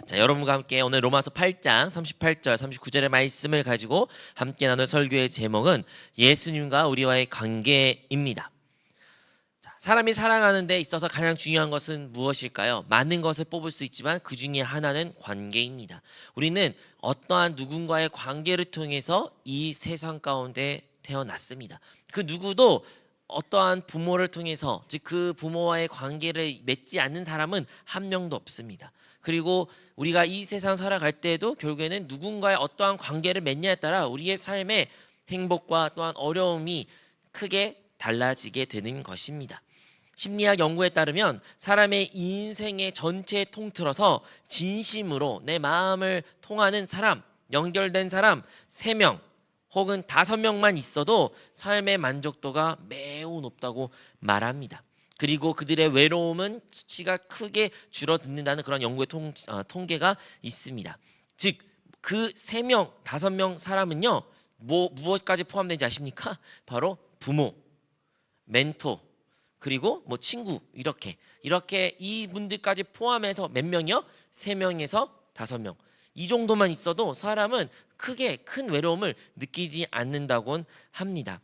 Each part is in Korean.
자, 여러분과 함께 오늘 로마서 8장 38절 39절의 말씀을 가지고 함께 나눌 설교의 제목은 예수님과 우리와의 관계입니다. 자, 사람이 살아가는 데 있어서 가장 중요한 것은 무엇일까요? 많은 것을 뽑을 수 있지만 그 중에 하나는 관계입니다. 우리는 어떠한 누군가의 관계를 통해서 이 세상 가운데 태어났습니다. 그 누구도 어떠한 부모를 통해서, 즉 그 부모와의 관계를 맺지 않는 사람은 한 명도 없습니다. 그리고 우리가 이 세상 살아갈 때에도 결국에는 누군가의 어떠한 관계를 맺냐에 따라 우리의 삶의 행복과 또한 어려움이 크게 달라지게 되는 것입니다. 심리학 연구에 따르면 사람의 인생의 전체에 통틀어서 진심으로 내 마음을 통하는 사람, 연결된 사람 3명 혹은 5명만 있어도 삶의 만족도가 매우 높다고 말합니다. 그리고 그들의 외로움은 수치가 크게 줄어든다는 그런 연구의 통계가 있습니다. 즉 그 3명, 5명 사람은요, 무엇까지 포함되는지 아십니까? 바로 부모, 멘토, 그리고 친구, 이렇게 이분들까지 포함해서 몇 명이요? 3명에서 5명. 이 정도만 있어도 사람은 크게 큰 외로움을 느끼지 않는다곤 합니다.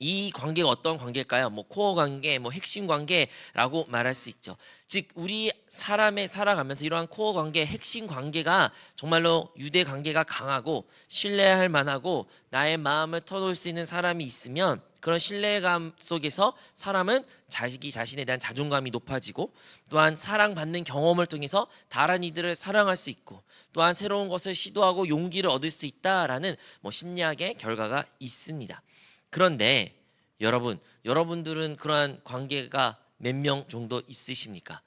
이 관계가 어떤 관계일까요? 코어 관계, 핵심 관계라고 말할 수 있죠. 즉 우리 사람의 살아가면서 이러한 코어 관계, 핵심 관계가 정말로 유대 관계가 강하고 신뢰할 만하고 나의 마음을 터놓을 수 있는 사람이 있으면 그런 신뢰감 속에서 사람은 자기 자신에 대한 자존감이 높아지고 또한 사랑받는 경험을 통해서 다른 이들을 사랑할 수 있고 또한 새로운 것을 시도하고 용기를 얻을 수 있다라는 심리학의 결과가 있습니다. 그런데 여러분들은 그러한 관계가 몇 명 정도 있으십니까?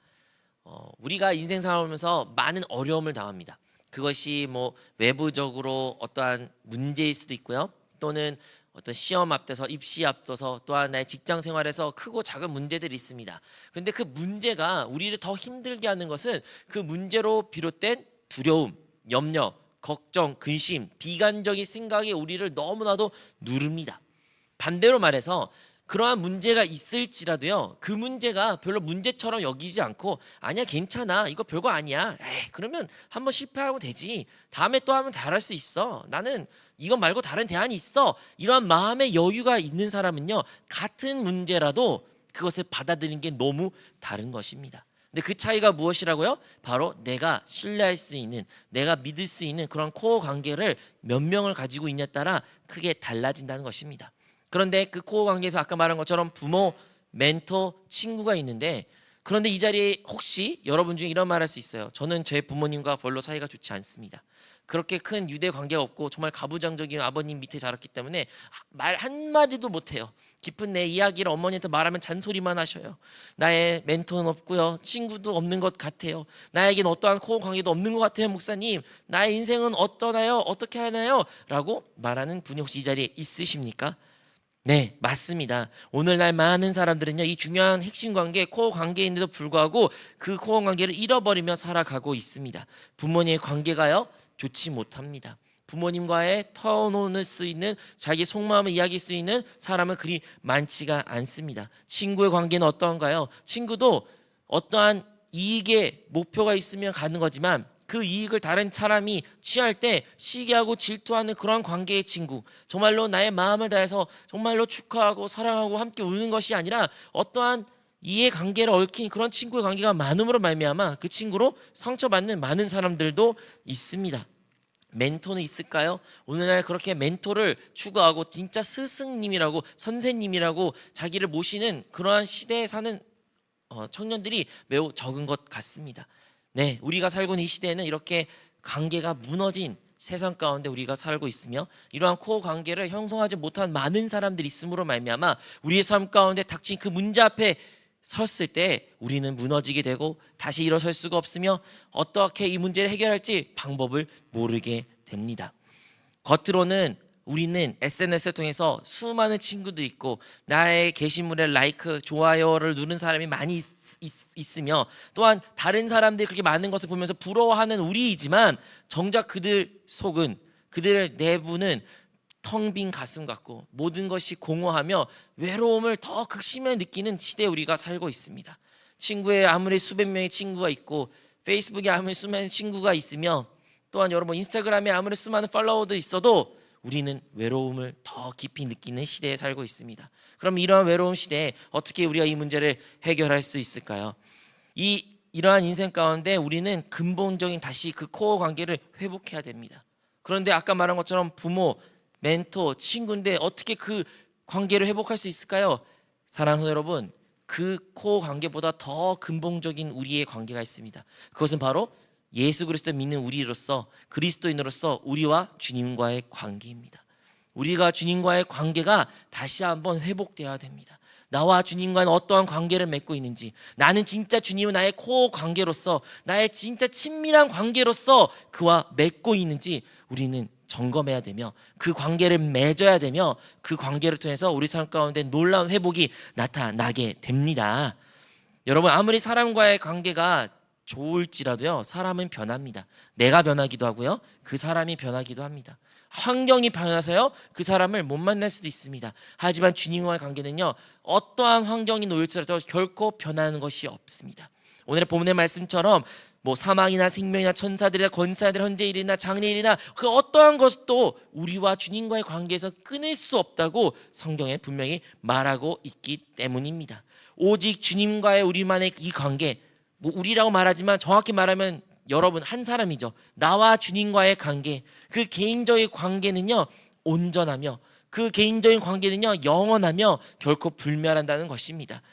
우리가 인생 살아오면서 많은 어려움을 당합니다. 그것이 외부적으로 어떠한 문제일 수도 있고요. 또는 어떤 시험 앞에서, 입시 앞서서, 또한 나의 직장 생활에서 크고 작은 문제들이 있습니다. 그런데 그 문제가 우리를 더 힘들게 하는 것은 그 문제로 비롯된 두려움, 염려, 걱정, 근심, 비관적인 생각이 우리를 너무나도 누릅니다. 반대로 말해서 그러한 문제가 있을지라도요, 그 문제가 별로 문제처럼 여기지 않고 아니야 괜찮아 이거 별거 아니야, 에이 그러면 한번 실패하고 되지, 다음에 또 하면 잘할 수 있어, 나는 이것 말고 다른 대안이 있어, 이러한 마음의 여유가 있는 사람은요, 같은 문제라도 그것을 받아들이는 게 너무 다른 것입니다. 근데 그 차이가 무엇이라고요? 바로 내가 신뢰할 수 있는, 내가 믿을 수 있는 그런 코어 관계를 몇 명을 가지고 있냐에 따라 크게 달라진다는 것입니다. 그런데 그 코어 관계에서 아까 말한 것처럼 부모, 멘토, 친구가 있는데, 그런데 이 자리에 혹시 여러분 중에 이런 말 할 수 있어요. 저는 제 부모님과 별로 사이가 좋지 않습니다. 그렇게 큰 유대 관계가 없고 정말 가부장적인 아버님 밑에 자랐기 때문에 말 한마디도 못해요. 깊은 내 이야기를 어머니한테 말하면 잔소리만 하셔요. 나의 멘토는 없고요, 친구도 없는 것 같아요. 나에겐 어떠한 코어 관계도 없는 것 같아요. 목사님, 나의 인생은 어떠나요? 어떻게 하나요? 라고 말하는 분이 혹시 이 자리에 있으십니까? 네, 맞습니다. 오늘날 많은 사람들은요, 이 중요한 핵심 관계, 코어 관계인데도 불구하고 그 코어 관계를 잃어버리며 살아가고 있습니다. 부모님의 관계가요, 좋지 못합니다. 부모님과의 터놓을 수 있는, 자기 속마음을 이야기할 수 있는 사람은 그리 많지가 않습니다. 친구의 관계는 어떤가요? 친구도 어떠한 이익의 목표가 있으면 가는 거지만 그 이익을 다른 사람이 취할 때 시기하고 질투하는 그런 관계의 친구, 정말로 나의 마음을 다해서 정말로 축하하고 사랑하고 함께 우는 것이 아니라 어떠한 이해관계를 얽힌 그런 친구의 관계가 많음으로 말미암아 그 친구로 상처받는 많은 사람들도 있습니다. 멘토는 있을까요? 오늘날 그렇게 멘토를 추구하고 진짜 스승님이라고, 선생님이라고 자기를 모시는 그러한 시대에 사는 청년들이 매우 적은 것 같습니다. 네, 우리가 살고 있는 이 시대에는 이렇게 관계가 무너진 세상 가운데 우리가 살고 있으며 이러한 코어 관계를 형성하지 못한 많은 사람들이 있음으로 말미암아 우리의 삶 가운데 닥친 그 문제 앞에 섰을 때 우리는 무너지게 되고 다시 일어설 수가 없으며 어떻게 이 문제를 해결할지 방법을 모르게 됩니다. 겉으로는 우리는 SNS를 통해서 수많은 친구도 있고 나의 게시물에 라이크, 좋아요를 누른 사람이 많이 있으며 또한 다른 사람들이 그렇게 많은 것을 보면서 부러워하는 우리이지만 정작 그들 속은, 그들의 내부는 텅 빈 가슴 같고 모든 것이 공허하며 외로움을 더 극심하게 느끼는 시대에 우리가 살고 있습니다. 친구의 아무리 수백 명의 친구가 있고 페이스북에 아무리 수많은 친구가 있으며 또한 여러분 인스타그램에 아무리 수많은 팔로워도 있어도 우리는 외로움을 더 깊이 느끼는 시대에 살고 있습니다. 그럼 이러한 외로움 시대에 어떻게 우리가 이 문제를 해결할 수 있을까요? 이러한 인생 가운데 우리는 근본적인 다시 그 코어 관계를 회복해야 됩니다. 그런데 아까 말한 것처럼 부모, 멘토, 친구인데 어떻게 그 관계를 회복할 수 있을까요? 사랑하는 여러분, 그 코어 관계보다 더 근본적인 우리의 관계가 있습니다. 그것은 바로 예수 그리스도를 믿는 우리로서 그리스도인으로서 우리와 주님과의 관계입니다. 우리가 주님과의 관계가 다시 한번 회복되어야 됩니다. 나와 주님과는 어떠한 관계를 맺고 있는지, 나는 진짜 주님은 나의 코어 관계로서, 나의 진짜 친밀한 관계로서 그와 맺고 있는지 우리는 점검해야 되며, 그 관계를 맺어야 되며, 그 관계를 통해서 우리 삶 가운데 놀라운 회복이 나타나게 됩니다. 여러분, 아무리 사람과의 관계가 좋을지라도요, 사람은 변합니다. 내가 변하기도 하고요, 그 사람이 변하기도 합니다. 환경이 변해서요, 그 사람을 못 만날 수도 있습니다. 하지만 주님과의 관계는요, 어떠한 환경이 놓일지라도 결코 변하는 것이 없습니다. 오늘의 본문의 말씀처럼 사망이나 생명이나 천사들이나 권사들, 현재일이나 장래일이나 그 어떠한 것도 우리와 주님과의 관계에서 끊을 수 없다고 성경에 분명히 말하고 있기 때문입니다. 오직 주님과의 우리만의 이 관계, 우리라고 말하지만 정확히 말하면 여러분 한 사람이죠. 나와 주님과의 관계, 그 개인적인 관계는요 온전하며, 그 개인적인 관계는요 영원하며 결코 불멸한다는 것입니다.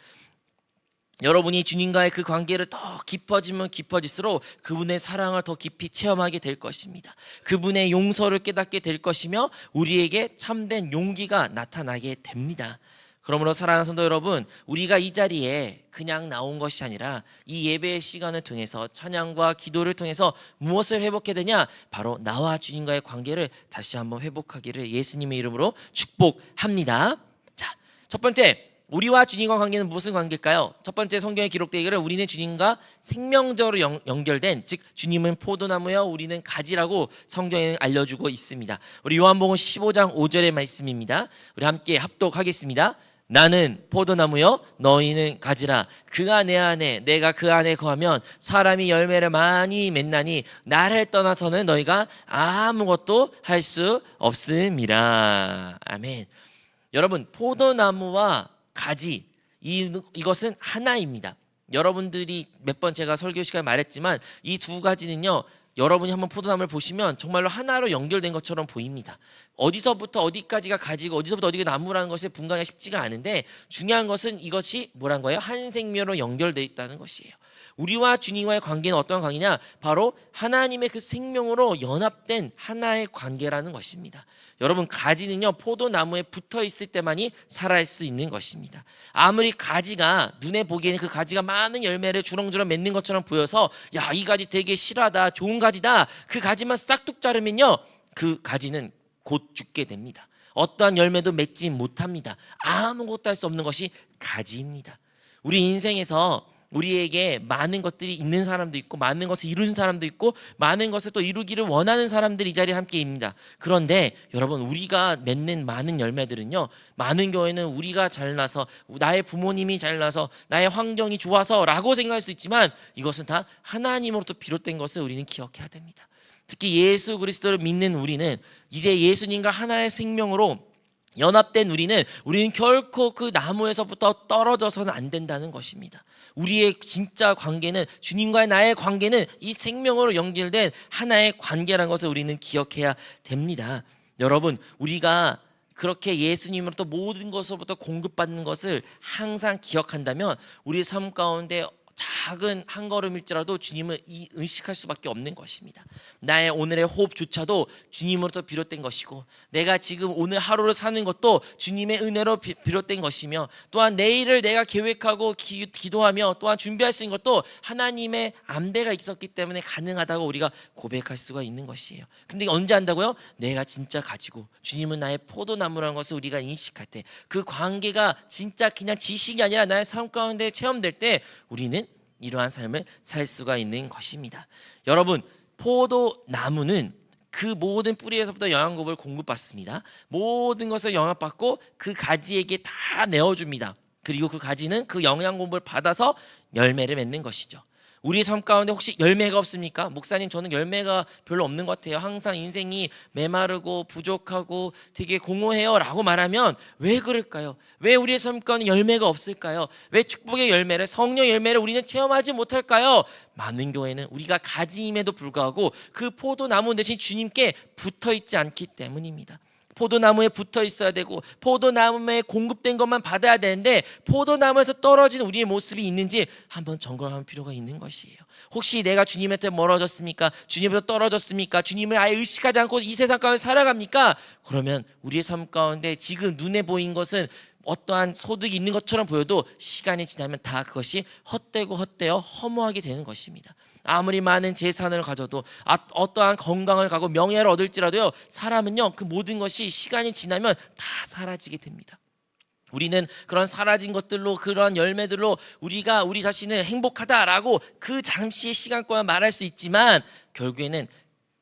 여러분이 주님과의 그 관계를 더 깊어지면 깊어질수록 그분의 사랑을 더 깊이 체험하게 될 것입니다. 그분의 용서를 깨닫게 될 것이며 우리에게 참된 용기가 나타나게 됩니다. 그러므로 사랑하는 성도 여러분, 우리가 이 자리에 그냥 나온 것이 아니라 이 예배의 시간을 통해서 찬양과 기도를 통해서 무엇을 회복해야 되냐? 바로 나와 주님과의 관계를 다시 한번 회복하기를 예수님의 이름으로 축복합니다. 자, 첫 번째, 우리와 주님과 관계는 무슨 관계일까요? 첫 번째 성경에 기록되기를 우리는 주님과 생명적으로 연결된, 즉 주님은 포도나무여 우리는 가지라고 성경에 알려주고 있습니다. 우리 요한복음 15장 5절의 말씀입니다. 우리 함께 합독하겠습니다. 나는 포도나무여 너희는 가지라. 그가 내 안에 내가 그 안에 거하면 사람이 열매를 많이 맺나니 나를 떠나서는 너희가 아무것도 할 수 없음이라. 아멘. 여러분, 포도나무와 가지, 이것은 하나입니다. 여러분들이 몇 번 제가 설교 시간에 말했지만 이 두 가지는요, 여러분이 한번 포도나무를 보시면 정말로 하나로 연결된 것처럼 보입니다. 어디서부터 어디까지가 가지고 어디서부터 어디가 나무라는 것을 분간하기가 쉽지가 않은데, 중요한 것은 이것이 뭐란 거예요? 한 생명으로 연결되어 있다는 것이에요. 우리와 주님과의 관계는 어떤 관계냐? 바로 하나님의 그 생명으로 연합된 하나의 관계라는 것입니다. 여러분, 가지는요 포도나무에 붙어 있을 때만이 살아갈 수 있는 것입니다. 아무리 가지가 눈에 보기에는 그 가지가 많은 열매를 주렁주렁 맺는 것처럼 보여서 야, 이 가지 되게 실하다, 좋은 가지다, 그 가지만 싹둑 자르면요 그 가지는 곧 죽게 됩니다. 어떠한 열매도 맺지 못합니다. 아무것도 할 수 없는 것이 가지입니다. 우리 인생에서 우리에게 많은 것들이 있는 사람도 있고, 많은 것을 이루는 사람도 있고, 많은 것을 또 이루기를 원하는 사람들이 이 자리에 함께입니다. 그런데 여러분, 우리가 맺는 많은 열매들은요, 많은 경우에는 우리가 잘나서, 나의 부모님이 잘나서, 나의 환경이 좋아서 라고 생각할 수 있지만 이것은 다 하나님으로부터 비롯된 것을 우리는 기억해야 됩니다. 특히 예수 그리스도를 믿는 우리는, 이제 예수님과 하나의 생명으로 연합된 우리는 결코 그 나무에서부터 떨어져서는 안 된다는 것입니다. 우리의 진짜 관계는, 주님과의 나의 관계는 이 생명으로 연결된 하나의 관계라는 것을 우리는 기억해야 됩니다. 여러분, 우리가 그렇게 예수님으로부터 모든 것으로부터 공급받는 것을 항상 기억한다면 우리 삶 가운데 작은 한 걸음일지라도 주님을 의식할 수밖에 없는 것입니다. 나의 오늘의 호흡조차도 주님으로부터 비롯된 것이고, 내가 지금 오늘 하루를 사는 것도 주님의 은혜로 비롯된 것이며, 또한 내일을 내가 계획하고 기도하며 또한 준비할 수 있는 것도 하나님의 안배가 있었기 때문에 가능하다고 우리가 고백할 수가 있는 것이에요. 근데 언제 한다고요? 내가 진짜 가지고 주님은 나의 포도나무라는 것을 우리가 인식할 때, 그 관계가 진짜 그냥 지식이 아니라 나의 삶 가운데 체험될 때 우리는 이러한 삶을 살 수가 있는 것입니다. 여러분, 포도나무는 그 모든 뿌리에서부터 영양분을 공급받습니다. 모든 것을 영향받고 그 가지에게 다 내어줍니다. 그리고 그 가지는 그 영양분을 받아서 열매를 맺는 것이죠. 우리 삶 가운데 혹시 열매가 없습니까? 목사님, 저는 열매가 별로 없는 것 같아요. 항상 인생이 메마르고 부족하고 되게 공허해요 라고 말하면 왜 그럴까요? 왜 우리의 삶 가운데 열매가 없을까요? 왜 축복의 열매를, 성령 열매를 우리는 체험하지 못할까요? 많은 교회는 우리가 가지임에도 불구하고 그 포도나무 대신 주님께 붙어있지 않기 때문입니다. 포도나무에 붙어 있어야 되고 포도나무에 공급된 것만 받아야 되는데 포도나무에서 떨어진 우리의 모습이 있는지 한번 점검할 필요가 있는 것이에요. 혹시 내가 주님한테 멀어졌습니까? 주님에서 떨어졌습니까? 주님을 아예 의식하지 않고 이 세상 가운데 살아갑니까? 그러면 우리의 삶 가운데 지금 눈에 보인 것은 어떠한 소득이 있는 것처럼 보여도 시간이 지나면 다 그것이 헛되고 헛되어 허무하게 되는 것입니다. 아무리 많은 재산을 가져도 어떠한 건강을 가고 명예를 얻을지라도요, 사람은요 그 모든 것이 시간이 지나면 다 사라지게 됩니다. 우리는 그런 사라진 것들로, 그런 열매들로 우리가 우리 자신을 행복하다라고 그 잠시의 시간 동안 말할 수 있지만 결국에는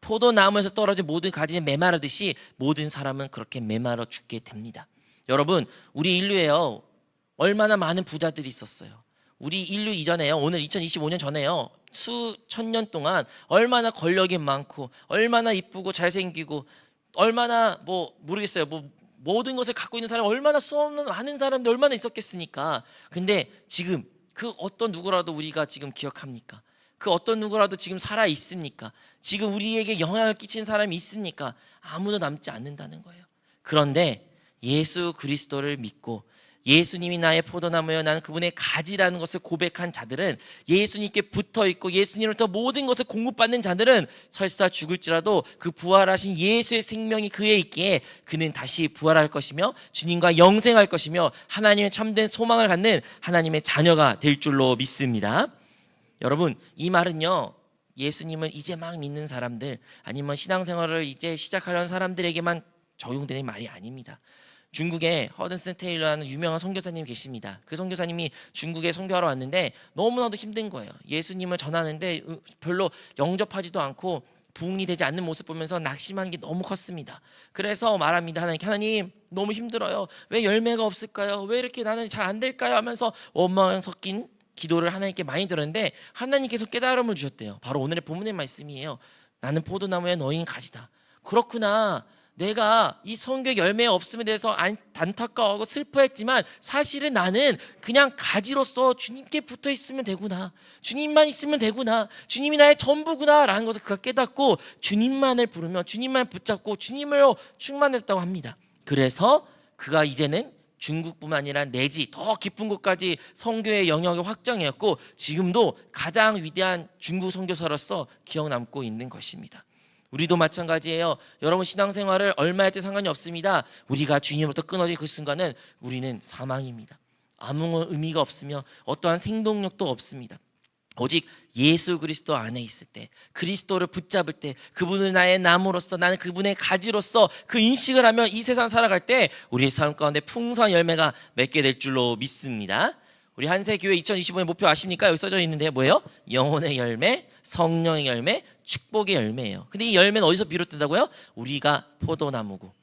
포도나무에서 떨어진 모든 가지는 메마르듯이 모든 사람은 그렇게 메마르 죽게 됩니다. 여러분, 우리 인류에요 얼마나 많은 부자들이 있었어요. 우리 인류 이전에요, 오늘 2025년 전에요, 수천 년 동안 얼마나 권력이 많고 얼마나 이쁘고 잘생기고 얼마나 모르겠어요, 모든 것을 갖고 있는 사람 얼마나 수없는 많은 사람들 얼마나 있었겠습니까? 근데 지금 그 어떤 누구라도 우리가 지금 기억합니까? 그 어떤 누구라도 지금 살아 있습니까? 지금 우리에게 영향을 끼친 사람이 있습니까? 아무도 남지 않는다는 거예요. 그런데 예수 그리스도를 믿고 예수님이 나의 포도나무여 나는 그분의 가지라는 것을 고백한 자들은, 예수님께 붙어있고 예수님으로부터 모든 것을 공급받는 자들은 설사 죽을지라도 그 부활하신 예수의 생명이 그에 있기에 그는 다시 부활할 것이며 주님과 영생할 것이며 하나님의 참된 소망을 갖는 하나님의 자녀가 될 줄로 믿습니다. 여러분, 이 말은요 예수님을 이제 막 믿는 사람들 아니면 신앙생활을 이제 시작하려는 사람들에게만 적용되는 말이 아닙니다. 중국에 허든슨 테일러라는 유명한 선교사님이 계십니다. 그 선교사님이 중국에 선교하러 왔는데 너무나도 힘든 거예요. 예수님을 전하는데 별로 영접하지도 않고 부흥이 되지 않는 모습 보면서 낙심한 게 너무 컸습니다. 그래서 말합니다. 하나님 너무 힘들어요. 왜 열매가 없을까요? 왜 이렇게 나는 잘 안 될까요? 하면서 원망 섞인 기도를 하나님께 많이 들었는데 하나님께서 깨달음을 주셨대요. 바로 오늘의 본문의 말씀이에요. 나는 포도나무에 너희는 가지다. 그렇구나. 내가 이 성경 열매 없음에 대해서 안타까워하고 슬퍼했지만 사실은 나는 그냥 가지로서 주님께 붙어 있으면 되구나, 주님만 있으면 되구나, 주님이 나의 전부구나 라는 것을 그가 깨닫고 주님만을 부르며 주님만 붙잡고 주님으로 충만했다고 합니다. 그래서 그가 이제는 중국뿐만 아니라 내지 더 깊은 곳까지 선교의 영역이 확장했고 지금도 가장 위대한 중국 선교사로서 기억 남고 있는 것입니다. 우리도 마찬가지예요. 여러분, 신앙생활을 얼마 할지 상관이 없습니다. 우리가 주님으로부터 끊어진 그 순간은 우리는 사망입니다. 아무 의미가 없으며 어떠한 생동력도 없습니다. 오직 예수 그리스도 안에 있을 때, 그리스도를 붙잡을 때, 그분을 나의 나무로서, 나는 그분의 가지로서 그 인식을 하며 이 세상 살아갈 때 우리의 삶 가운데 풍성한 열매가 맺게 될 줄로 믿습니다. 우리 한세교회 2025년 목표 아십니까? 여기 써져 있는데 뭐예요? 영혼의 열매, 성령의 열매, 축복의 열매예요. 근데 이 열매는 어디서 비롯된다고요? 우리가 포도나무고,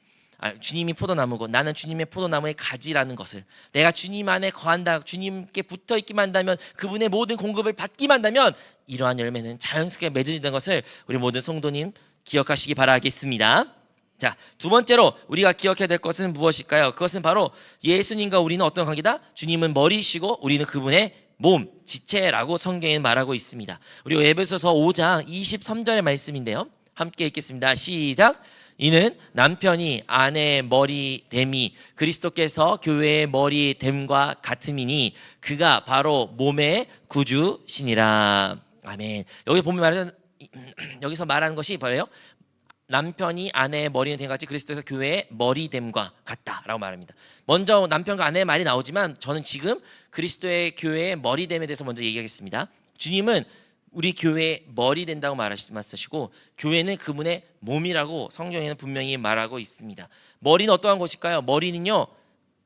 주님이 포도나무고 나는 주님의 포도나무의 가지라는 것을, 내가 주님 안에 거한다, 주님께 붙어있기만 한다면, 그분의 모든 공급을 받기만 한다면 이러한 열매는 자연스럽게 맺어진다는 것을 우리 모든 성도님 기억하시기 바라겠습니다. 자, 두 번째로 우리가 기억해야 될 것은 무엇일까요? 그것은 바로 예수님과 우리는 어떤 관계다? 주님은 머리이시고 우리는 그분의 몸, 지체라고 성경에 말하고 있습니다. 우리 에베소서 5장 23절의 말씀인데요, 함께 읽겠습니다. 시작. 이는 남편이 아내의 머리 됨이 그리스도께서 교회의 머리 됨과 같음이니 그가 바로 몸의 구주시니라. 아멘. 여기 보면 말하는, 여기서 말하는 것이 뭐예요? 남편이 아내의 머리는 된 같이 그리스도에서 교회의 머리됨과 같다라고 말합니다. 먼저 남편과 아내의 말이 나오지만 저는 지금 그리스도의 교회의 머리됨에 대해서 먼저 얘기하겠습니다. 주님은 우리 교회의 머리 된다고 말씀하시고 교회는 그분의 몸이라고 성경에는 분명히 말하고 있습니다. 머리는 어떠한 것일까요? 머리는요,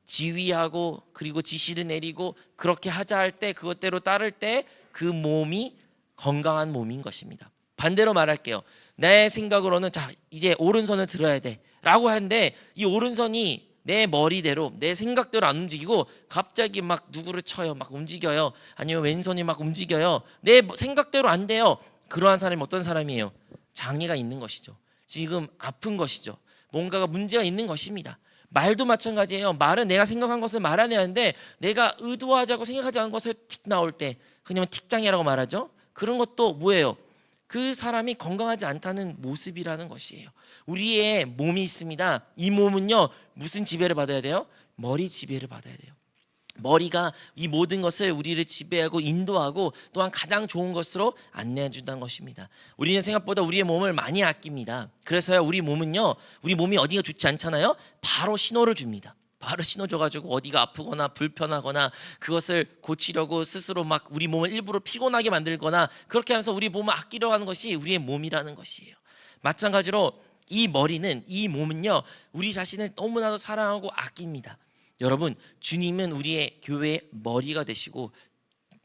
지휘하고 그리고 지시를 내리고 그렇게 하자 할 때 그것대로 따를 때 그 몸이 건강한 몸인 것입니다. 반대로 말할게요. 내 생각으로는 자, 이제 오른손을 들어야 돼 라고 하는데 이 오른손이 내 머리대로 내 생각대로 안 움직이고 갑자기 막 누구를 쳐요, 막 움직여요, 아니면 왼손이 막 움직여요, 내 생각대로 안 돼요. 그러한 사람이 어떤 사람이에요? 장애가 있는 것이죠. 지금 아픈 것이죠. 뭔가가 문제가 있는 것입니다. 말도 마찬가지예요. 말은 내가 생각한 것을 말해야 하는데 내가 의도하자고 생각하지 않은 것을 틱 나올 때 그냥 틱장애라고 말하죠. 그런 것도 뭐예요? 그 사람이 건강하지 않다는 모습이라는 것이에요. 우리의 몸이 있습니다. 이 몸은요, 무슨 지배를 받아야 돼요? 머리 지배를 받아야 돼요. 머리가 이 모든 것을 우리를 지배하고 인도하고 또한 가장 좋은 것으로 안내해 준다는 것입니다. 우리는 생각보다 우리의 몸을 많이 아낍니다. 그래서요, 우리 몸은요, 우리 몸이 어디가 좋지 않잖아요. 바로 신호를 줍니다. 바로 신호 줘가지고 어디가 아프거나 불편하거나 그것을 고치려고 스스로 막 우리 몸을 일부러 피곤하게 만들거나 그렇게 하면서 우리 몸을 아끼려 하는 것이 우리의 몸이라는 것이에요. 마찬가지로 이 머리는, 이 몸은요, 우리 자신을 너무나도 사랑하고 아낍니다. 여러분, 주님은 우리의 교회의 머리가 되시고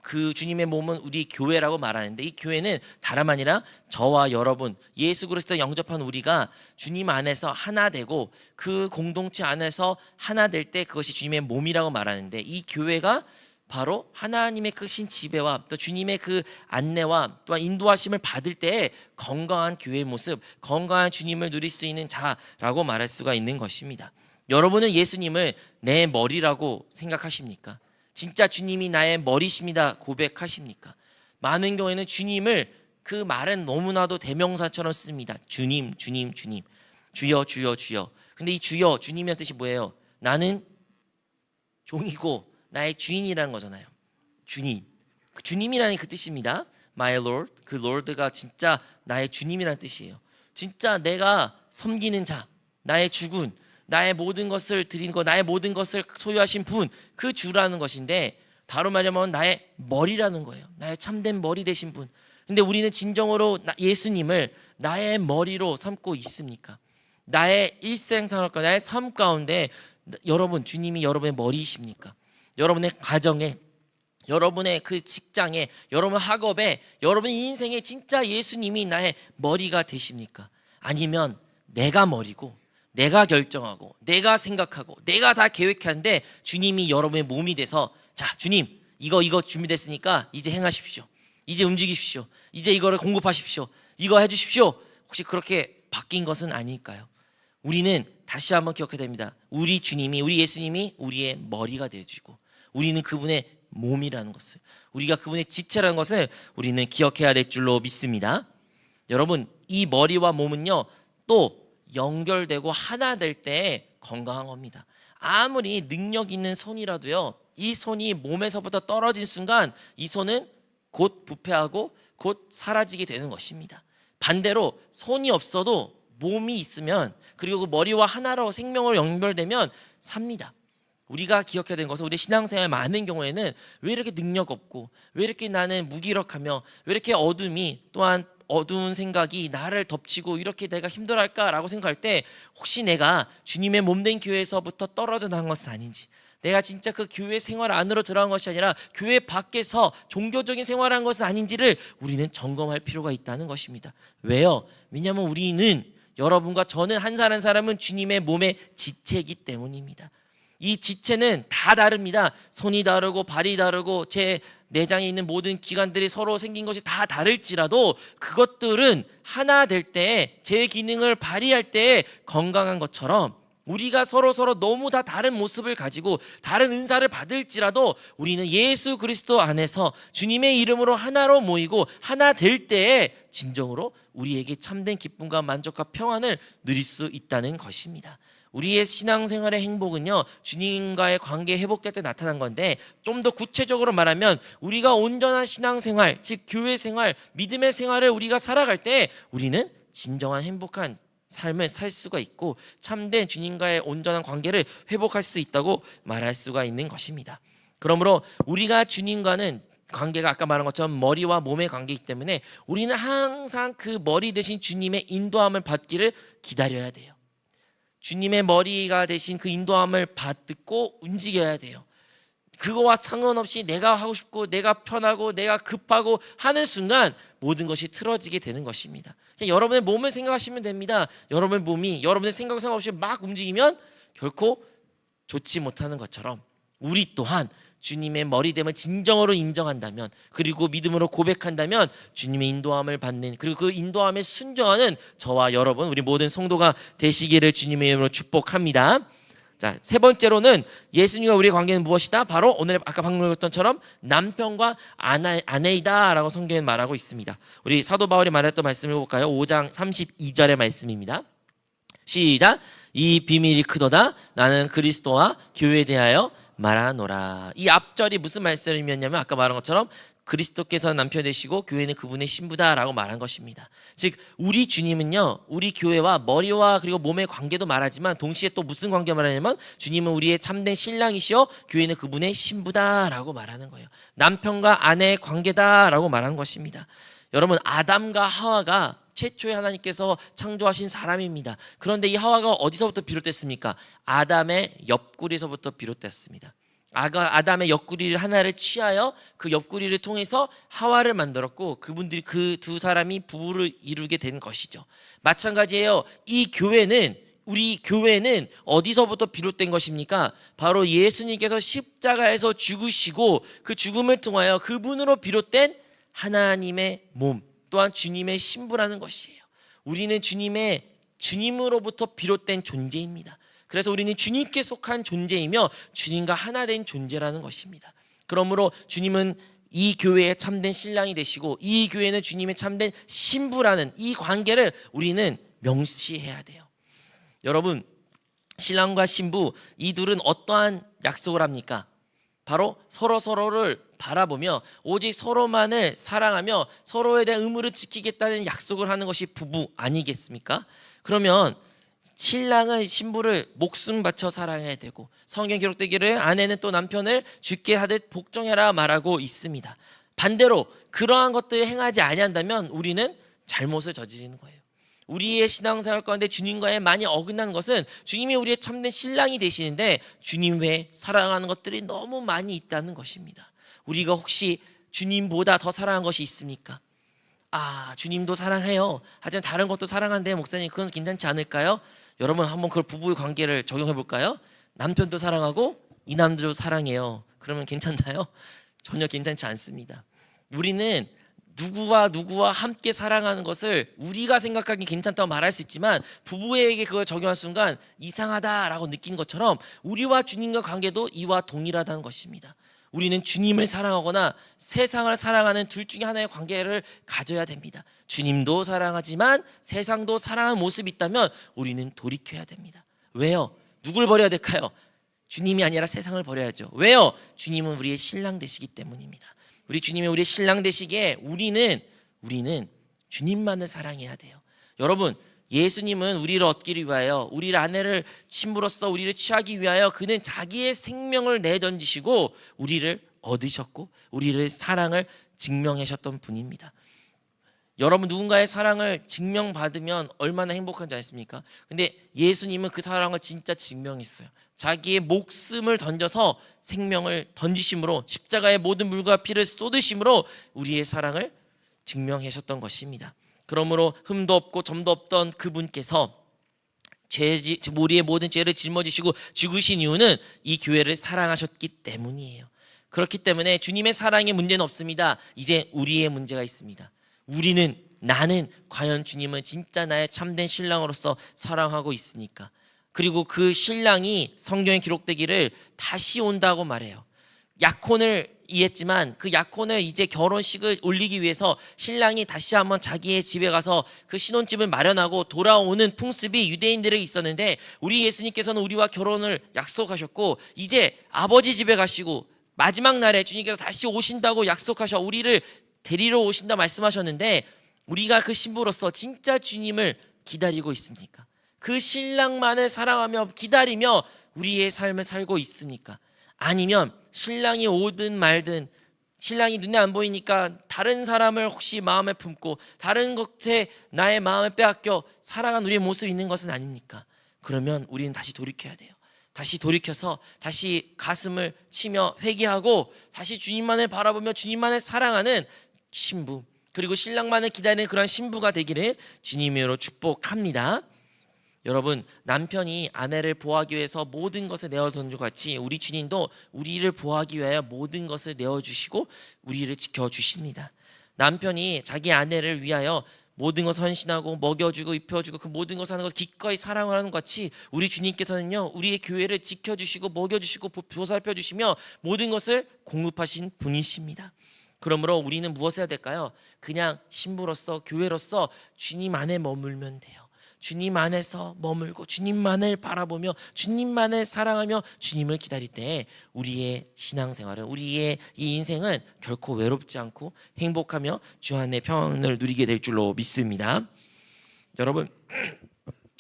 그 주님의 몸은 우리 교회라고 말하는데, 이 교회는 다름 아니라 저와 여러분, 예수 그리스도 영접한 우리가 주님 안에서 하나 되고 그 공동체 안에서 하나 될 때 그것이 주님의 몸이라고 말하는데, 이 교회가 바로 하나님의 크신 지배와 또 주님의 그 안내와 또한 인도하심을 받을 때 건강한 교회의 모습, 건강한 주님을 누릴 수 있는 자라고 말할 수가 있는 것입니다. 여러분은 예수님을 내 머리라고 생각하십니까? 진짜 주님이 나의 머리십니다 고백하십니까? 많은 경우에는 주님을, 그 말은 너무나도 대명사처럼 씁니다. 주님, 주님, 주님, 주여, 주여, 주여. 근데 이 주여, 주님이란 뜻이 뭐예요? 나는 종이고 나의 주인이라는 거잖아요. 주님, 주님이라는 그 뜻입니다. My Lord, 그 Lord가 진짜 나의 주님이라는 뜻이에요. 진짜 내가 섬기는 자, 나의 주군, 나의 모든 것을 드린 것, 나의 모든 것을 소유하신 분, 그 주라는 것인데, 다른 말하면 나의 머리라는 거예요. 나의 참된 머리 되신 분. 근데 우리는 진정으로 예수님을 나의 머리로 삼고 있습니까? 나의 일생생활과 나의 삶 가운데 여러분, 주님이 여러분의 머리이십니까? 여러분의 가정에, 여러분의 그 직장에, 여러분 학업에, 여러분 인생에 진짜 예수님이 나의 머리가 되십니까? 아니면 내가 머리고 내가 결정하고 내가 생각하고 내가 다 계획하는데 주님이 여러분의 몸이 돼서, 자, 주님 이거 준비됐으니까 이제 행하십시오, 이제 움직이십시오, 이제 이거를 공급하십시오, 이거 해주십시오. 혹시 그렇게 바뀐 것은 아닐까요? 우리는 다시 한번 기억해야 됩니다. 우리 주님이, 우리 예수님이 우리의 머리가 되어주고 우리는 그분의 몸이라는 것을, 우리가 그분의 지체라는 것을 우리는 기억해야 될 줄로 믿습니다. 여러분, 이 머리와 몸은요, 또 연결되고 하나 될 때 건강한 겁니다. 아무리 능력 있는 손이라도요, 이 손이 몸에서부터 떨어진 순간 이 손은 곧 부패하고 곧 사라지게 되는 것입니다. 반대로 손이 없어도 몸이 있으면, 그리고 그 머리와 하나로 생명으로 연결되면 삽니다. 우리가 기억해야 되는 것은, 우리 신앙생활 많은 경우에는 왜 이렇게 능력 없고, 왜 이렇게 나는 무기력하며, 왜 이렇게 어둠이, 또한 어두운 생각이 나를 덮치고 이렇게 내가 힘들어할까라고 생각할 때, 혹시 내가 주님의 몸된 교회에서부터 떨어져 나간 것은 아닌지, 내가 진짜 그 교회 생활 안으로 들어간 것이 아니라 교회 밖에서 종교적인 생활한 것은 아닌지를 우리는 점검할 필요가 있다는 것입니다. 왜요? 왜냐하면 우리는, 여러분과 저는 한 사람 한 사람은 주님의 몸의 지체이기 때문입니다. 이 지체는 다 다릅니다. 손이 다르고 발이 다르고 제 내장에 있는 모든 기관들이 서로 생긴 것이 다 다를지라도 그것들은 하나 될 때, 제 기능을 발휘할 때 건강한 것처럼, 우리가 서로 너무 다 다른 모습을 가지고 다른 은사를 받을지라도 우리는 예수 그리스도 안에서 주님의 이름으로 하나로 모이고 하나 될 때에 진정으로 우리에게 참된 기쁨과 만족과 평안을 누릴 수 있다는 것입니다. 우리의 신앙생활의 행복은요, 주님과의 관계 회복될 때 나타난 건데, 좀 더 구체적으로 말하면 우리가 온전한 신앙생활, 즉 교회 생활, 믿음의 생활을 우리가 살아갈 때 우리는 진정한 행복한 삶을 살 수가 있고 참된 주님과의 온전한 관계를 회복할 수 있다고 말할 수가 있는 것입니다. 그러므로 우리가 주님과는 관계가 아까 말한 것처럼 머리와 몸의 관계이기 때문에 우리는 항상 그 머리 대신 주님의 인도함을 받기를 기다려야 돼요. 주님의 머리가 되신 그 인도함을 받고 움직여야 돼요. 그거와 상관없이 내가 하고 싶고 내가 편하고 내가 급하고 하는 순간 모든 것이 틀어지게 되는 것입니다. 여러분의 몸을 생각하시면 됩니다. 여러분의 몸이 여러분의 생각 없이 막 움직이면 결코 좋지 못하는 것처럼 우리 또한 주님의 머리됨을 진정으로 인정한다면, 그리고 믿음으로 고백한다면 주님의 인도함을 받는, 그리고 그 인도함에 순종하는 저와 여러분, 우리 모든 성도가 되시기를 주님의 이름으로 축복합니다. 자, 세 번째로는 예수님과 우리의 관계는 무엇이다? 바로 오늘 아까 방금 읽었던 처럼 남편과 아내이다라고 성경은 말하고 있습니다. 우리 사도 바울이 말했던 말씀을 볼까요? 5장 32절의 말씀입니다. 시작. 이 비밀이 크도다. 나는 그리스도와 교회에 대하여 말하노라. 이 앞절이 무슨 말씀이었냐면 아까 말한 것처럼 그리스도께서 남편 되시고 교회는 그분의 신부다라고 말한 것입니다. 즉 우리 주님은요, 우리 교회와 머리와 그리고 몸의 관계도 말하지만 동시에 또 무슨 관계 말하냐면 주님은 우리의 참된 신랑이시여 교회는 그분의 신부다라고 말하는 거예요. 남편과 아내의 관계다라고 말하는 것입니다. 여러분, 아담과 하와가 최초에 하나님께서 창조하신 사람입니다. 그런데 이 하와가 어디서부터 비롯됐습니까? 아담의 옆구리에서부터 비롯됐습니다. 아담의 옆구리를 하나를 취하여 그 옆구리를 통해서 하와를 만들었고, 그분들이 그 두 사람이 부부를 이루게 된 것이죠. 마찬가지예요. 우리 교회는 어디서부터 비롯된 것입니까? 바로 예수님께서 십자가에서 죽으시고 그 죽음을 통하여 그분으로 비롯된 하나님의 몸, 또한 주님의 신부라는 것이에요. 우리는 주님으로부터 비롯된 존재입니다. 그래서 우리는 주님께 속한 존재이며 주님과 하나 된 존재라는 것입니다. 그러므로 주님은 이 교회의 참된 신랑이 되시고 이 교회는 주님의 참된 신부라는 이 관계를 우리는 명시해야 돼요. 여러분, 신랑과 신부 이 둘은 어떠한 약속을 합니까? 바로 서로를 바라보며 오직 서로만을 사랑하며 서로에 대한 의무를 지키겠다는 약속을 하는 것이 부부 아니겠습니까? 그러면 신랑은 신부를 목숨 바쳐 사랑해야 되고, 성경 기록되기를 아내는 또 남편을 죽게 하듯 복종해라 말하고 있습니다. 반대로 그러한 것들을 행하지 아니한다면 우리는 잘못을 저지르는 거예요. 우리의 신앙생활 가운데 주님과의 많이 어긋나는 것은 주님이 우리의 참된 신랑이 되시는데 주님 외에 사랑하는 것들이 너무 많이 있다는 것입니다. 우리가 혹시 주님보다 더 사랑한 것이 있습니까? 주님도 사랑해요. 하지만 다른 것도 사랑한데 목사님 그건 괜찮지 않을까요? 여러분 한번 그 부부의 관계를 적용해 볼까요? 남편도 사랑하고 이 남자도 사랑해요. 그러면 괜찮나요? 전혀 괜찮지 않습니다. 우리는 누구와 함께 사랑하는 것을 우리가 생각하기 괜찮다고 말할 수 있지만 부부에게 그걸 적용한 순간 이상하다라고 느끼는 것처럼 우리와 주님과 관계도 이와 동일하다는 것입니다. 우리는 주님을 사랑하거나 세상을 사랑하는 둘 중에 하나의 관계를 가져야 됩니다. 주님도 사랑하지만 세상도 사랑하는 모습이 있다면 우리는 돌이켜야 됩니다. 왜요? 누굴 버려야 될까요? 주님이 아니라 세상을 버려야죠. 왜요? 주님은 우리의 신랑 되시기 때문입니다. 우리 주님이 우리의 신랑 되시기에 우리는 주님만을 사랑해야 돼요. 여러분, 예수님은 우리를 얻기를 위하여, 우리를 아내를 신부로서 우리를 취하기 위하여 그는 자기의 생명을 내던지시고 우리를 얻으셨고 우리를 사랑을 증명하셨던 분입니다. 여러분, 누군가의 사랑을 증명받으면 얼마나 행복한지 아십니까? 근데 예수님은 그 사랑을 진짜 증명했어요. 자기의 목숨을 던져서 생명을 던지심으로, 십자가의 모든 물과 피를 쏟으심으로 우리의 사랑을 증명하셨던 것입니다. 그러므로 흠도 없고 점도 없던 그분께서 우리의 모든 죄를 짊어지시고 죽으신 이유는 이 교회를 사랑하셨기 때문이에요. 그렇기 때문에 주님의 사랑에 문제는 없습니다. 이제 우리의 문제가 있습니다. 나는 과연 주님은 진짜 나의 참된 신랑으로서 사랑하고 있습니까? 그리고 그 신랑이 성경에 기록되기를 다시 온다고 말해요. 약혼을 이했지만 그 약혼을 이제 결혼식을 올리기 위해서 신랑이 다시 한번 자기의 집에 가서 그 신혼집을 마련하고 돌아오는 풍습이 유대인들에게 있었는데, 우리 예수님께서는 우리와 결혼을 약속하셨고 이제 아버지 집에 가시고 마지막 날에 주님께서 다시 오신다고 약속하셔 우리를 데리러 오신다 말씀하셨는데, 우리가 그 신부로서 진짜 주님을 기다리고 있습니까? 그 신랑만을 사랑하며 기다리며 우리의 삶을 살고 있습니까? 아니면 신랑이 오든 말든 신랑이 눈에 안 보이니까 다른 사람을 혹시 마음에 품고 다른 것에 나의 마음을 빼앗겨 살아간 우리의 모습이 있는 것은 아닙니까? 그러면 우리는 다시 돌이켜야 돼요. 다시 돌이켜서 다시 가슴을 치며 회개하고 다시 주님만을 바라보며 주님만을 사랑하는 신부, 그리고 신랑만을 기다리는 그런 신부가 되기를 주님으로 축복합니다. 여러분, 남편이 아내를 보호하기 위해서 모든 것을 내어둔 것 같이 우리 주님도 우리를 보호하기 위하여 모든 것을 내어주시고 우리를 지켜주십니다. 남편이 자기 아내를 위하여 모든 것을 헌신하고 먹여주고 입혀주고 그 모든 것을 하는 것을 기꺼이 사랑하는 것 같이 우리 주님께서는요, 우리의 교회를 지켜주시고 먹여주시고 보살펴주시며 모든 것을 공급하신 분이십니다. 그러므로 우리는 무엇을 해야 될까요? 그냥 신부로서 교회로서 주님 안에 머물면 돼요. 주님 안에서 머물고 주님만을 바라보며 주님만을 사랑하며 주님을 기다릴 때 우리의 신앙생활은, 우리의 이 인생은 결코 외롭지 않고 행복하며 주 안의 평안을 누리게 될 줄로 믿습니다. 여러분,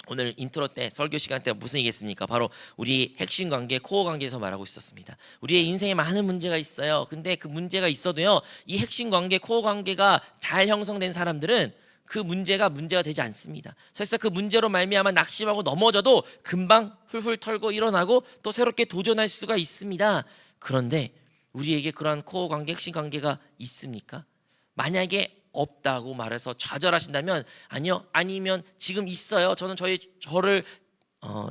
오늘 인트로 때 설교 시간 때 무슨 얘기했습니까? 바로 우리 핵심 관계, 코어 관계에서 말하고 있었습니다. 우리의 인생에 많은 문제가 있어요. 근데 그 문제가 있어도요, 이 핵심 관계, 코어 관계가 잘 형성된 사람들은 그 문제가 되지 않습니다. 그래서 그 문제로 말미암아 낙심하고 넘어져도 금방 훌훌 털고 일어나고 또 새롭게 도전할 수가 있습니다. 그런데 우리에게 그러한 코어 관계, 핵심 관계가 있습니까? 만약에 없다고 말해서 좌절하신다면 아니요, 아니면 지금 있어요. 저는 저를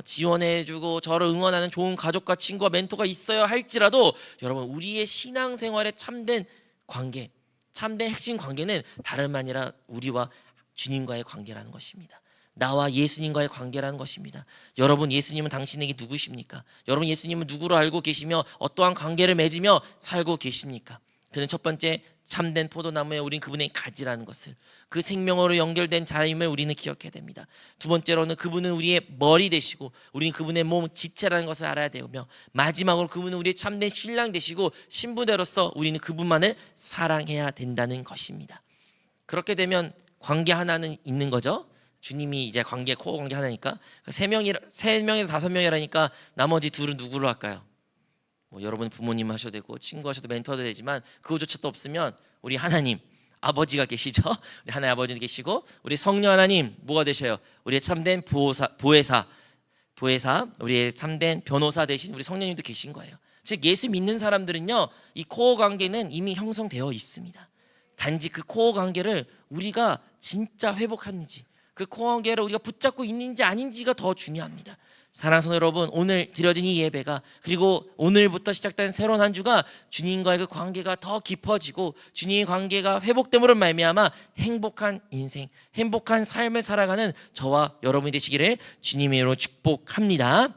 지원해주고 저를 응원하는 좋은 가족과 친구와 멘토가 있어요 할지라도 여러분, 우리의 신앙생활의 참된 관계, 참된 핵심 관계는 다름 아니라 우리와 주님과의 관계라는 것입니다. 나와 예수님과의 관계라는 것입니다. 여러분, 예수님은 당신에게 누구십니까? 여러분, 예수님은 누구로 알고 계시며 어떠한 관계를 맺으며 살고 계십니까? 그는 첫 번째, 참된 포도나무에 우린 그분의 가지라는 것을, 그 생명으로 연결된 자임을 우리는 기억해야 됩니다. 두 번째로는 그분은 우리의 머리 되시고 우리는 그분의 몸 지체라는 것을 알아야 되며, 마지막으로 그분은 우리의 참된 신랑 되시고 신부대로서 우리는 그분만을 사랑해야 된다는 것입니다. 그렇게 되면 관계 하나는 있는 거죠. 주님이 이제 관계, 코어 관계 하나니까 세 명에서 5명이라니까 나머지 둘은 누구로 할까요? 여러분 부모님 하셔도 되고 친구 하셔도 멘토도 되지만 그거조차도 없으면 우리 하나님 아버지가 계시죠. 우리 하나님 아버지 계시고 우리 성령 하나님 뭐가 되셔요? 우리의 참된 보혜사, 우리의 참된 변호사 되신 우리 성령님도 계신 거예요. 즉 예수 믿는 사람들은요, 이 코어 관계는 이미 형성되어 있습니다. 단지 그 코어 관계를 우리가 진짜 회복하는지, 그 코어 관계를 우리가 붙잡고 있는지 아닌지가 더 중요합니다. 사랑하는 성도 여러분, 오늘 드려진 이 예배가, 그리고 오늘부터 시작된 새로운 한 주가 주님과의 그 관계가 더 깊어지고 주님의 관계가 회복됨으로 말미암아 행복한 인생, 행복한 삶을 살아가는 저와 여러분이 되시기를 주님의 이름으로 축복합니다.